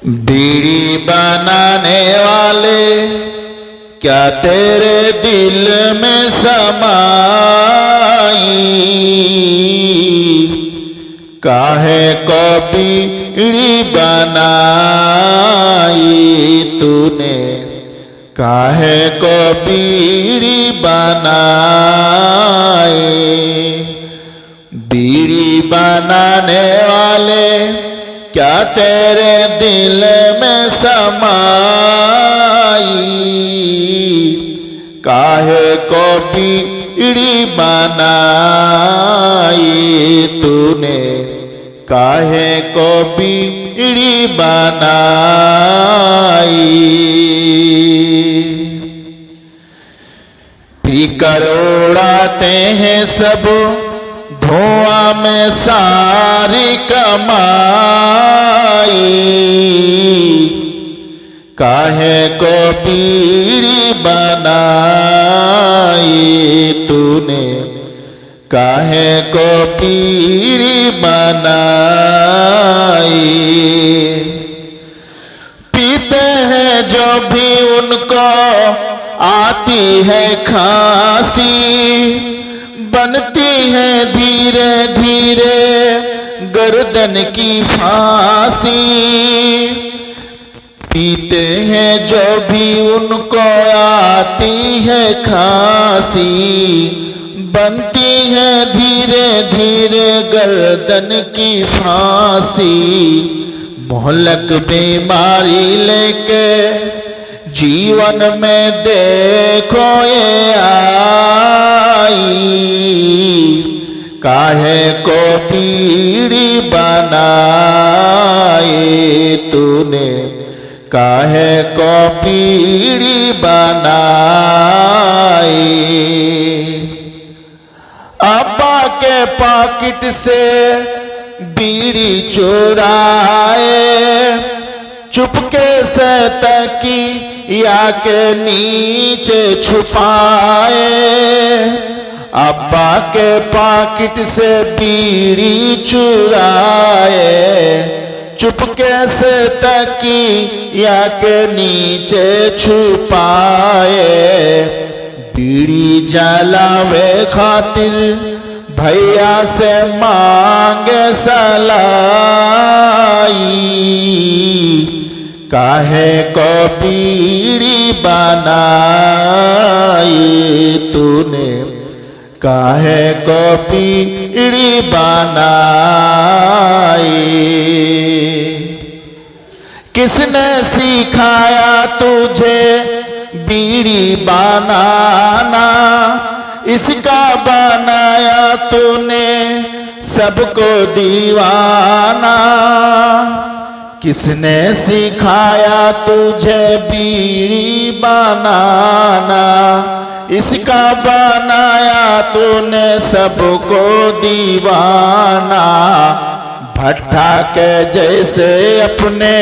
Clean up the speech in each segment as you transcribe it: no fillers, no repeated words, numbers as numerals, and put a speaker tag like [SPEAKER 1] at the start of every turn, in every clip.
[SPEAKER 1] बीड़ी बनाने वाले क्या तेरे दिल में समाई, काहे को बीड़ी बनाई तूने, काहे को बीड़ी बनाई। बीड़ी बनाने वाले क्या तेरे दिल में समाई, काहे को बीड़ी बनाई तूने, काहे को बीड़ी बनाई। पीकर उड़ाते हैं सब धुआं में सारी कमाई, काहे को बीड़ी बनाई तूने, काहे को बीड़ी बनाई। पीते हैं जो भी उनको आती है खांसी, बनती है धीरे धीरे गर्दन की फांसी। पीते हैं जो भी उनको आती है खांसी, बनती है धीरे धीरे गर्दन की फांसी। मोहलक बीमारी लेके जीवन में देखो ये आई, काहे को बीड़ी बनाई तूने, काहे को बीड़ी बनाई। अब्बा के पॉकेट से बीड़ी चुराए, चुपके से तकिया के नीचे छुपाए। अब्बा के पॉकेट से बीड़ी चुराए, चुपके से तकिया के नीचे छुपाए। बीड़ी जलावे खातिर भैया से मांगे सलाई, काहे को बीड़ी बनाई तूने, काहे को बीड़ी बनाई। किसने सिखाया तुझे बीड़ी बनाना, इसका बनाया तूने सबको दीवाना। किसने सिखाया तुझे बीड़ी बनाना, इसका बनाया तूने सबको दीवाना। भट्ठा के जैसे अपने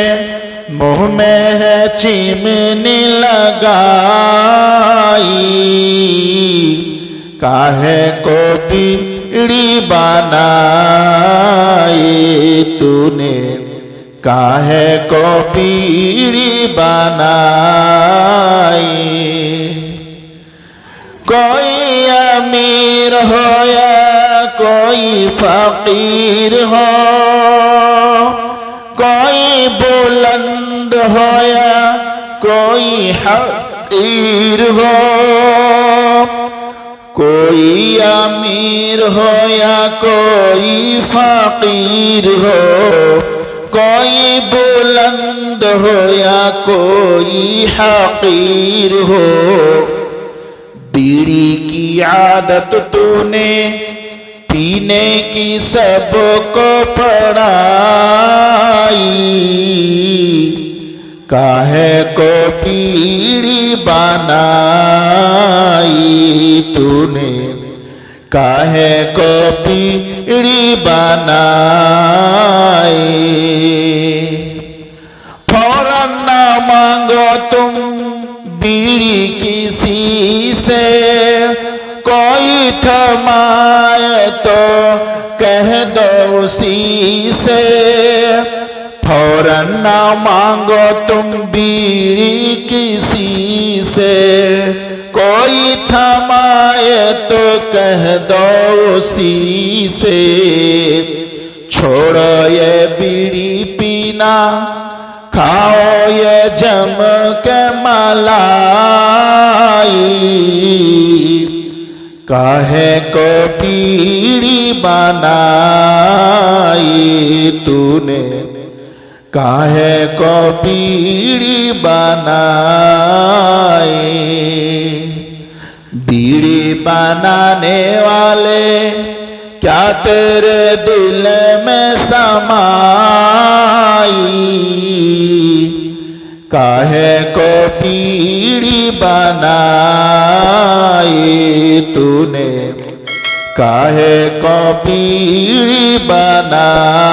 [SPEAKER 1] मुंह में है चिमनी लगाई, काहे को बीड़ी बनाई तूने, काहे को बीड़ी बनाई। कोई अमीर हो या कोई फकीर हो, कोई बुलंद हो या कोई हकीर हो, कोई अमीर हो या कोई फकीर हो, कोई बुलंद हो या कोई हकीर हो। बीड़ी की आदत तूने पीने की सबको पड़ाई, काहे को बीड़ी बनाई तूने, काहे को बीड़ी बनाई। फौरन ना मांगो तुम बीड़ी किसी से, कोई थमाए तो कह दो उसी से। फौरन और न मांगो तुम बीड़ी किसी से, कोई थमाए तो कह दो उसी से। छोड़ो ये बीड़ी पीना, खाओ ये जम के मलाई, काहे को बीड़ी बनाई तूने, काहे को बीड़ी बनाई। बीड़ी बनाने वाले क्या तेरे दिल में समाई, काहे को बीड़ी बनाई तूने, काहे को बीड़ी बनाई।